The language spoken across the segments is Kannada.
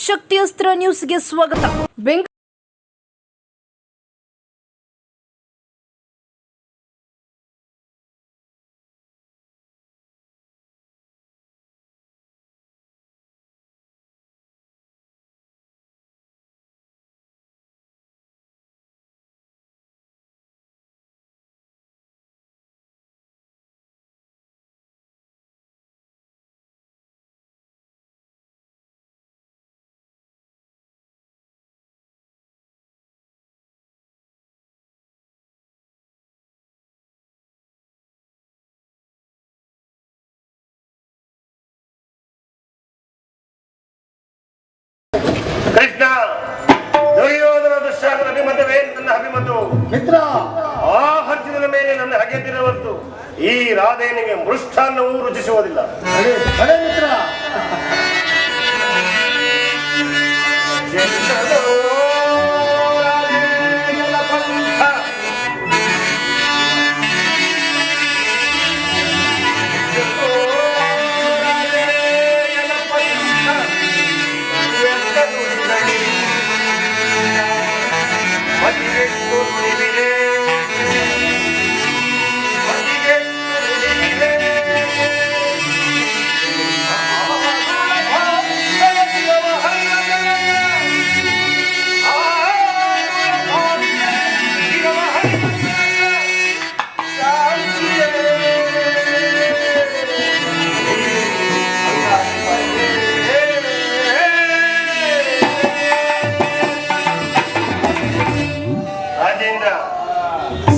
ಶಕ್ತಿಯಸ್ತ್ರ ನ್ಯೂಸ್ಗೆ ಸ್ವಾಗತ. ಕೃಷ್ಣ ದುರ್ಯೋಧನ ದುಶ್ಯಾಸನ ಅಭಿಮತವೇ ನನ್ನ ಅಭಿಮತ ಮಿತ್ರ. ಆ ಅರ್ಜುನನ ಮೇಲೆ ನನ್ನ ಹಗೆದಿರುವ ಹೊರತು ಈ ರಾಧೇನಿಗೆ ಮೃಷ್ಟಾನ್ನವೂ ರುಚಿಸುವುದಿಲ್ಲ. ಮಿತ್ರ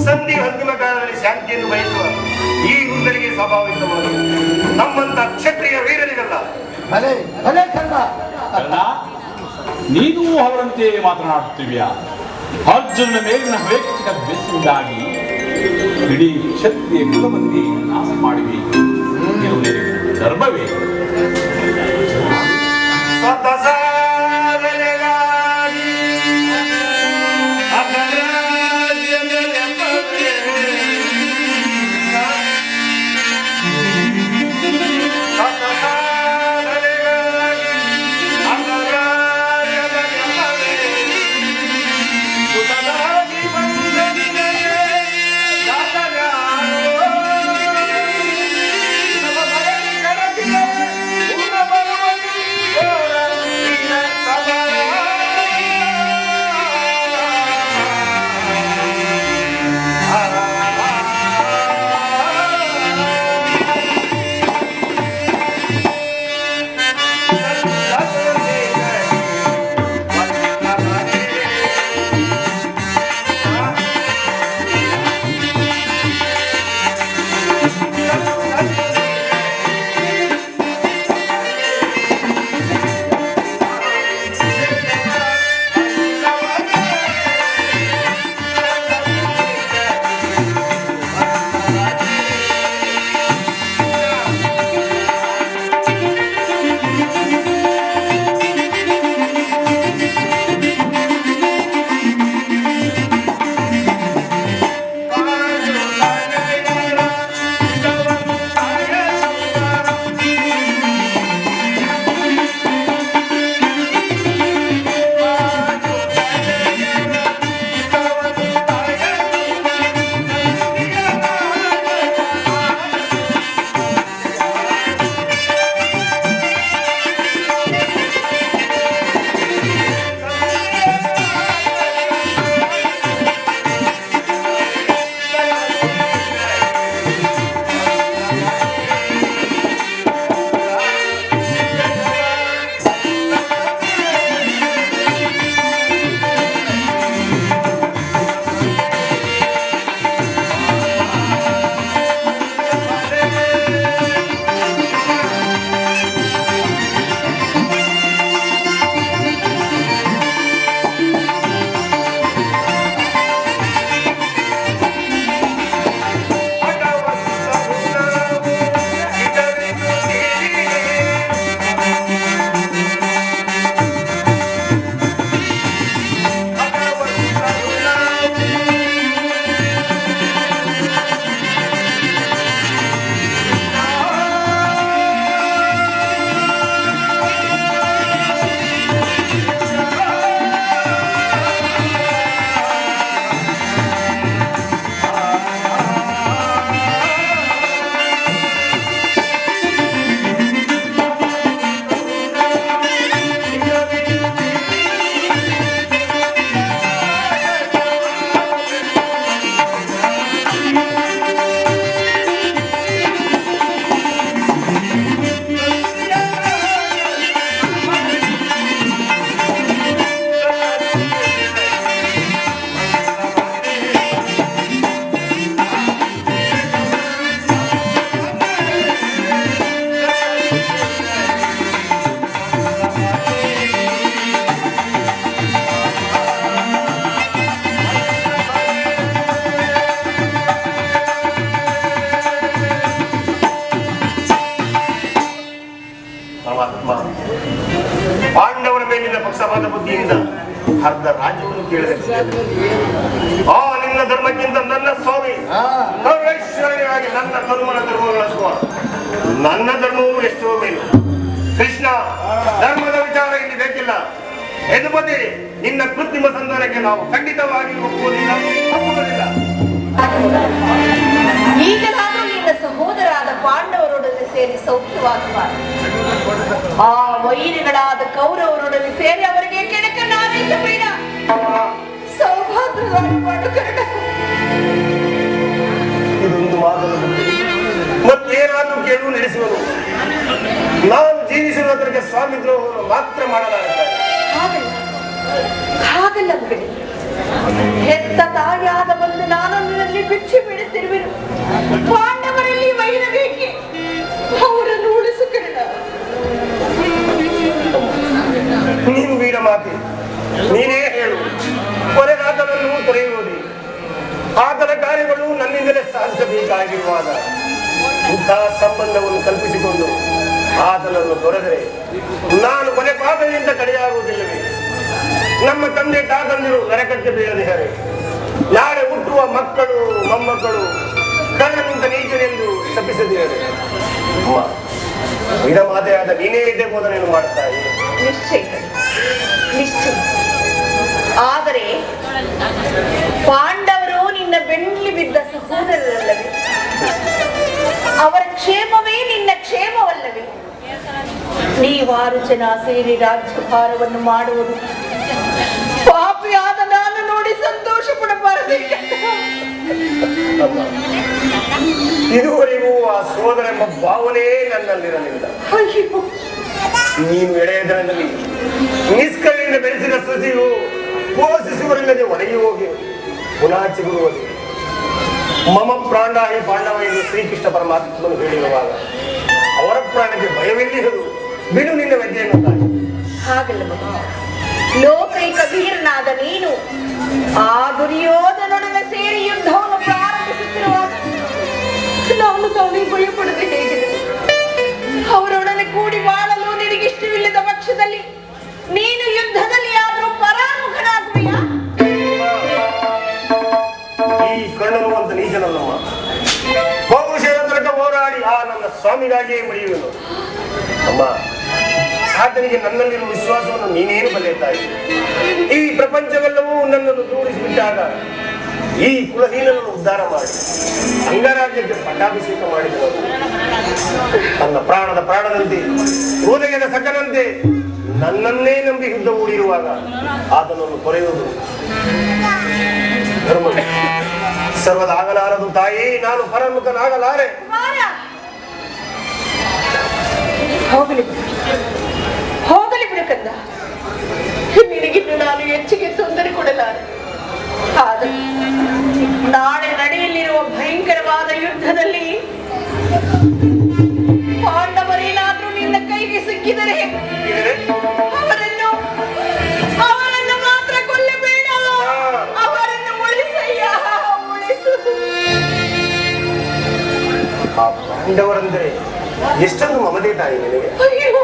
ಸಂಧಿ ಅಂತಿಮ ಕಾಲದಲ್ಲಿ ಶಾಂತಿಯನ್ನು ಬಯಸುವ ಈ ವೃದ್ಧರಿಗೆ ಸ್ವಾಭಾವಿಕವಾದ ನಮ್ಮಂತ ಕ್ಷತ್ರಿಯ ವೀರರಿಗಲ್ಲ. ನೀನು ಅವರಂತೆ ಮಾತನಾಡುತ್ತೀವಿಯಾ? ಅರ್ಜುನನ ಮೇಲಿನ ವೈಯಕ್ತಿಕ ದ್ವೇಷದಿಂದಾಗಿ ಇಡೀ ಕ್ಷತ್ರಿಯ ಕುಲವನ್ನೇ ನಾಶ ಮಾಡಿವಿ. ಧರ್ಮವೇ ಪಕ್ಷಪಾತ ಬುದ್ಧಿಯಿಂದ ಅರ್ಧ ರಾಜ್ಯವನ್ನು ಕೇಳಿದೆ. ಆ ನಿನ್ನ ಧರ್ಮಕ್ಕಿಂತ ನನ್ನ ಸ್ವಾಮಿ ಸರ್ವೇಶ್ವರನಾಗಿ ನನ್ನ ಧರ್ಮನ ಧರ್ಮ ನಡೆಸುವ ನನ್ನ ಧರ್ಮವು ಎಷ್ಟೋ ಮೇಲು. ಕೃಷ್ಣ, ಧರ್ಮದ ವಿಚಾರ ಇಲ್ಲಿ ಬೇಕಿಲ್ಲ. ಯದುಪತಿ, ನಿನ್ನ ಕೃತ್ರಿಮ ಸಂಧಾನಕ್ಕೆ ನಾವು ಖಂಡಿತವಾಗಿ ಒಪ್ಪುವುದಿಲ್ಲ. ಈಗಲಾದರೂ ನಿನ್ನ ಸಹೋದರಾದ ಪಾಂಡವರೊಡನೆ ಸೇರಿ ಸೌಖ್ಯವಾಗುವ, ಆ ವೈರಿಗಳಾದ ಕೌರವರೊಡನೆ ಸೇರಿ ಅವರಿಗೆ ಕೆಡಕನ್ನು ಆನಯಿಸಬೇಡ. ಸೌಭಾಗ್ಯವಾಗಿ ಮಾಡು ಕರ್ಣ. ಇದೊಂದು ಮಾತನ್ನು ಮತ್ತೇನಾದ್ರೂ ಕೇಳು ನಡೆಸುವುದು. ನಾನು ಜೀವಿಸಿರುವುದಕ್ಕೆ ಸ್ವಾಮಿ ದ್ರೋಹವನ್ನು ಮಾತ್ರ ಮಾಡಲಾಗುತ್ತದೆ. ಹಾಗಲ್ಲ ಬಿಡಿ. ಹೆತ್ತ ತಾಯಾದ ಬಂದು ನಾನು ನಿನ್ನಲ್ಲಿ ಭಿಕ್ಷೆ ಬಿಡುತ್ತಿರುವೆನು. ಪಾಂಡವರಲ್ಲಿ ವೈರ ಬೇಕೆ, ಅವರನ್ನು ಉಳಿಸು ಕರ್ಣ. ನೀನು ವೀರ ಮಾತೆ, ನೀನೇ ಹೇಳು. ಕೊಲೆಗಾತನನ್ನು ತೊರೆಯುವುದೇ ಆತನ ಕಾರ್ಯಗಳು ನನ್ನಿಂದಲೇ ಸಾಧಿಸಬೇಕಾಗಿರುವಾಗ ಇಂತಹ ಸಂಬಂಧವನ್ನು ಕಲ್ಪಿಸಿಕೊಂಡು ಆತನನ್ನು ತೊರೆದರೆ ನಾನು ಕೊನೆ ಪಾಪದಿಂದ ಕಡೆಯಾಗುವುದಿಲ್ಲವೇ? ನಮ್ಮ ತಂದೆ ತಾತಂದಿರು ನರಕಕ್ಕೆ ಬೀಳದಿದ್ದಾರೆ. ನಾಳೆ ಹುಟ್ಟುವ ಮಕ್ಕಳು ಮೊಮ್ಮಕ್ಕಳು ಕಳ್ಳನಿಂದ ನೀಚನೆಂದು ಶಪಿಸದಿರದೆ. ವೀರ ಮಾತೆಯಾದ ನೀನೇ ಇದ್ದೇ ಬೋಧನೆಯನ್ನು ಮಾಡ್ತಾ ಇದ್ದೆ. ನಿಶ್ಚಯ ನಿಶ್ಚಯ. ಆದರೆ ಪಾಂಡವರು ನಿನ್ನ ಬೆನ್ನಲ್ಲಿ ಬಿದ್ದ ಸಹೋದರರಲ್ಲವೇ? ಅವರ ಕ್ಷೇಮವೇ ನಿನ್ನ ಕ್ಷೇಮವಲ್ಲವೇ? ನೀವಾರು ಜನ ಸೇರಿ ರಾಜ್ಯಭಾರವನ್ನು ಮಾಡುವುದು ಪಾಪಿಯಾದ ನಾನು ನೋಡಿ ಸಂತೋಷ ಪಡಬಾರದು. ಇದುವರೆಗೂ ಆ ಸೋದರೆಂಬ ಭಾವನೆ ನನ್ನಲ್ಲಿರಲಿಲ್ಲ. ನೀನು ಎಳೆಯದರಲ್ಲಿ ನಿಷ್ಕರ್ಣಿಂದ ಬೆಳೆಸಿದ ಸಸಿಯು ಪೋಷಿಸುವರಿಲ್ಲದೆ ಒಣಗಿ ಹೋಗಿ ಪುನಃ ಚಿಗುರುವುದು. ಮಮ ಪ್ರಾಣಾಹಿ ಪಾಂಡವ ಎಂದು ಶ್ರೀಕೃಷ್ಣ ಪರಮಾತ್ಮನು ಹೇಳಿರುವಾಗ ಅವರ ಪ್ರಾಣಕ್ಕೆ ಭಯವೆಲ್ಲಿರುವುದು? ಬಿಡು ನಿನ್ನ ವಿದ್ಯೆಯನ್ನು. ಹಾಗಲ್ಲ ಮಗ, ಲೋಕೈಕ ವೀರನಾದ ನೀನು ಆ ದುರ್ಯೋಧನೊಡನೆ ಸೇರಿ ಯುದ್ಧವನ್ನು ಪ್ರಾರಂಭಿಸುತ್ತಿರುವಾಗ ನಾನು ತಾನೇ ಭಯಪಡದೆ ಹೇಗೆ? ಅವರೊಡನೆ ಕೂಡಿ ಬಾಳಲು ನಿನಗಿಷ್ಟವಿಲ್ಲದ ಪಕ್ಷದಲ್ಲಿ ನೀನು ಯುದ್ಧದಲ್ಲಿ ಆದರೂ ಪರಾಮುಖನಾಗುವೆಯಾ? ಈ ಕಣ್ಣನು ಅಂತ ನೀಚನಲ್ಲಮ್ಮ. ಬಹುಶಃ ತನಕ ಹೋರಾಡಿ ಆ ನನ್ನ ಸ್ವಾಮಿಗಾಗಿಯೇ ಮಡಿಯುವೆನು ಅಮ್ಮ. ಆತನಿಗೆ ನನ್ನಲ್ಲಿರುವ ವಿಶ್ವಾಸವನ್ನು ನೀನೇನು ಬಲ್ಲೆತಾಯಿ. ಈ ಪ್ರಪಂಚವೆಲ್ಲವೂ ನನ್ನನ್ನು ದೂಡಿಸಿಬಿಟ್ಟಾಗ ಈ ಕುಲಹೀನನ್ನು ಉದ್ಧಾರ ಮಾಡಿ ಅಂಗರಾಜ್ಯಕ್ಕೆ ಪಟ್ಟಾಭಿಷೇಕ ಮಾಡಿದನು. ನನ್ನ ಪ್ರಾಣದ ಪ್ರಾಣದಂತೆ, ಹೃದಯದ ಸಕನಂತೆ ನನ್ನನ್ನೇ ನಂಬಿ ಯುದ್ಧ ಹೂಡಿರುವಾಗ ಆತನನ್ನು ತೊರೆಯುವುದು ಧರ್ಮ ಸರ್ವದಾಗಲಾರದು ತಾಯಿ. ನಾನು ಪರಮುಖನಾಗಲಾರೆ. ಹೋಗಲಿ ಹೋಗಲಿ ಬಿಡು ಕಂದ. ನಿನಗಿನ್ನು ನಾನು ಹೆಚ್ಚಿಗೆ ತೊಂದರೆ ಕೊಡಲಾರೆ. ಆದರೆ ನಾಳೆ ನಡೆಯಲಿರುವ ಭಯಂಕರವಾದ ಯುದ್ಧದಲ್ಲಿ ಪಾಂಡವರೇನಾದ್ರೂ ನಿನ್ನ ಕೈಗೆ ಸಿಕ್ಕಿದರೆ ಅವರನ್ನು ಮಾತ್ರ ಕೊಲ್ಲಬೇಡ. ಅವರನ್ನು ಉಳಿಸಯ್ಯ, ಉಳಿಸು. ಆ ಪಾಂಡವರಂದರೆ ಎಷ್ಟೊಂದು ಮಮತೆ ತಾಯಿ ನಿನಗೆ. ಅಯ್ಯೋ,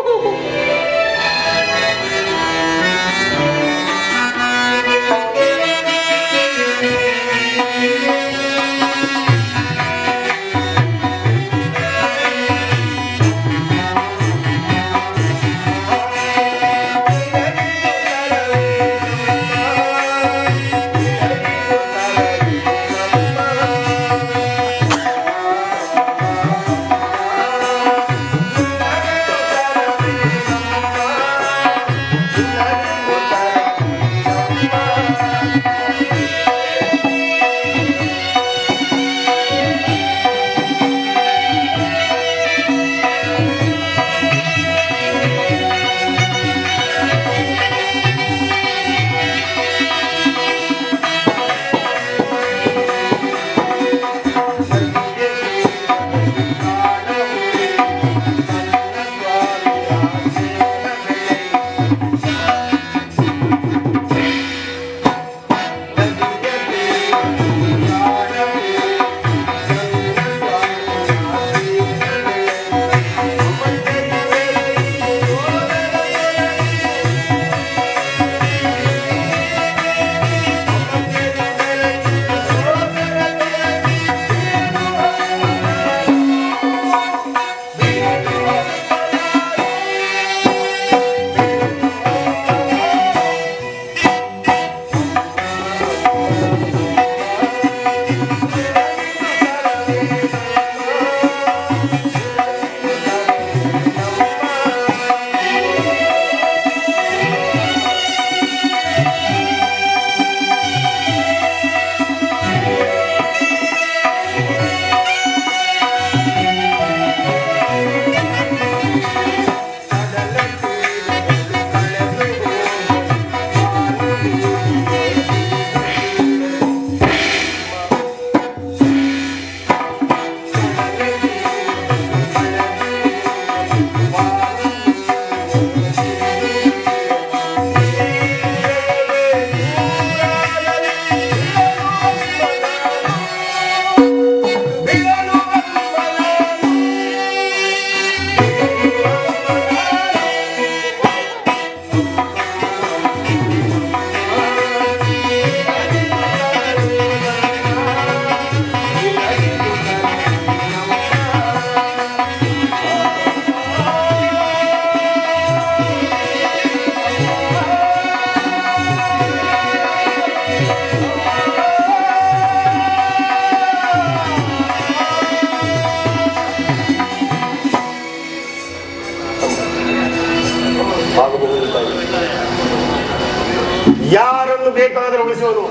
ಯಾರನ್ನು ಬೇಕಾದರೂ ಉಳಿಸುವುದು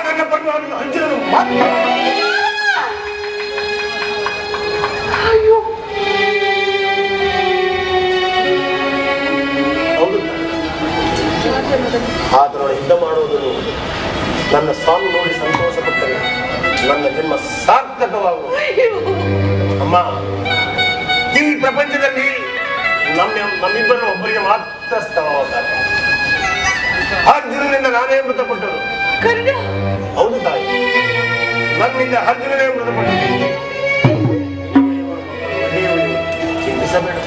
ನನ್ನ ಪರವಾಗಿ ಅರ್ಜುನನು ಮಾತ್ರ. ಅಯ್ಯೋ, ಹೌದು, ಆತನ ಯುದ್ಧ ಮಾಡುವುದನ್ನು ನನ್ನ ಸ್ವಾಮಿ ನೋಡಿ ಸಂತೋಷಪಟ್ಟರೆ ನನ್ನ ಜನ್ಮ ಸಾರ್ಥಕವಾಗುವುದು. ಅಮ್ಮ, ಈ ಪ್ರಪಂಚದಲ್ಲಿ ನಮ್ಮಿಬ್ಬರು ಒಬ್ಬರಿಗೆ ಮಾತ್ರ ಸ್ಥಳವಾಗುತ್ತಾರೆ. ಅರ್ಜುನನಿಂದ ನಾನೇ ಮೃತಪಟ್ಟರು. ಕರ್ಣ, ಹೌದು ತಾಯಿ, ನನ್ನಿಂದ ಅರ್ಜುನನೇ ಮೃತಪಟ್ಟರು. ನೀವು ಚಿಂತಿಸಬೇಡ.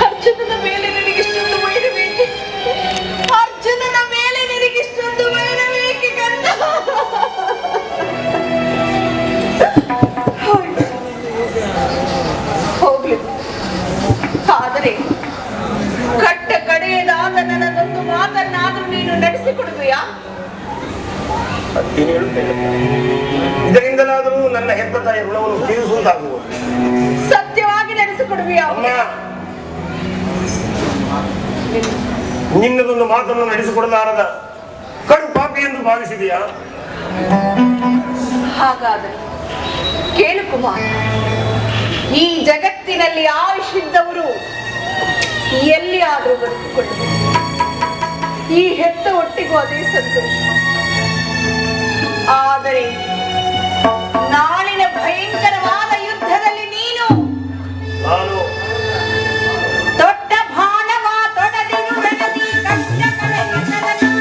ಅರ್ಜುನನ ಮೇಲೆ ನನಗಿಷ್ಟೊಂದು ವೈರವೇಕೆ? ಅರ್ಜುನನ ಮೇಲೆ ನನಗಿಷ್ಟೊಂದು ವೈರವೇಕೆ ಕರ್ಣ? ಹೋಗ್ಲಿ, ಆದರೆ ಕಟ್ಟ ಕಡೆಯದಾದ ನನ್ನದೊಂದು ಮಾತನ್ನಾದ್ರೂ ನೀನು ನಡೆಸಿಕೊಡುವೆಯಾ? ಏನು ಹೇಳುತ್ತೇನೆ, ಇದರಿಂದಲಾದರೂ ನನ್ನ ಹೆತ್ತ ತಾಯಿ ಋಣವನ್ನು ತೀರಿಸುವುದಾಗುವುದು. ಸತ್ಯವಾಗಿ ನಡೆಸಿಕೊಡುವೆಯಾ? ಅಮ್ಮ, ನಿನ್ನದೊಂದು ಮಾತನ್ನು ನಡೆಸಿಕೊಡಲಾರದ ಕಡು ಪಾಪಿ ಎಂದು ಭಾವಿಸಿದೆಯಾ? ಹಾಗಾದರೆ ಕೇಳು ಕುಮಾರ್, ಈ ಜಗತ್ತಿನಲ್ಲಿ ಆಯುಷಿದ್ದವರು ಎಲ್ಲಿಯಾದರೂ ಬದುಕಿಕೊಳ್ಳಬಹುದು. ಈ ಹೆತ್ತ ಒಟ್ಟಿಗೂ ಅದೇ ಸಂತೋಷ. ಆದರೆ ನಾಳಿನ ಭಯಂಕರವಾದ ಯುದ್ಧದಲ್ಲಿ ನೀನು ನಾನು ದೊಡ್ಡ ಭಾನವ ತೊಡದಿರು ರಣದಿ ಕಷ್ಟ ಕಳೆಯುವುದನ್ನು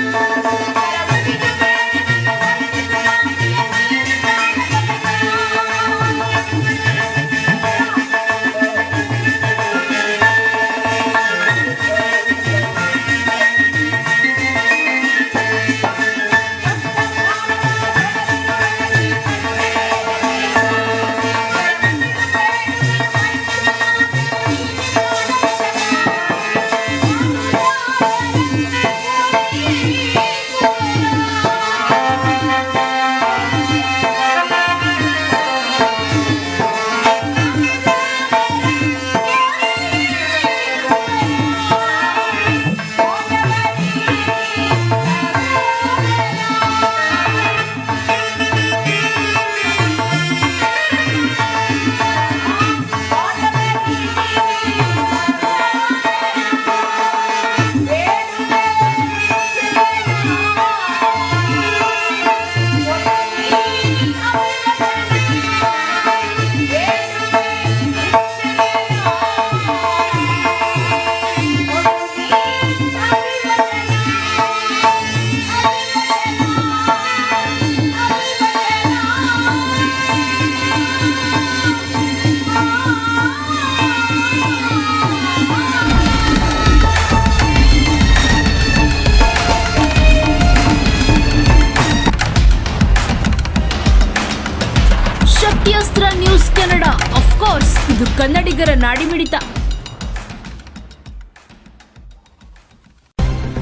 ಶಕ್ತಿಯಸ್ತ್ರ ನ್ಯೂಸ್ ಕನ್ನಡ, ಆಫ್ ಕೋರ್ಸ್ ಇದು ಕನ್ನಡಿಗರ ನಾಡಿಮಿಡಿತ.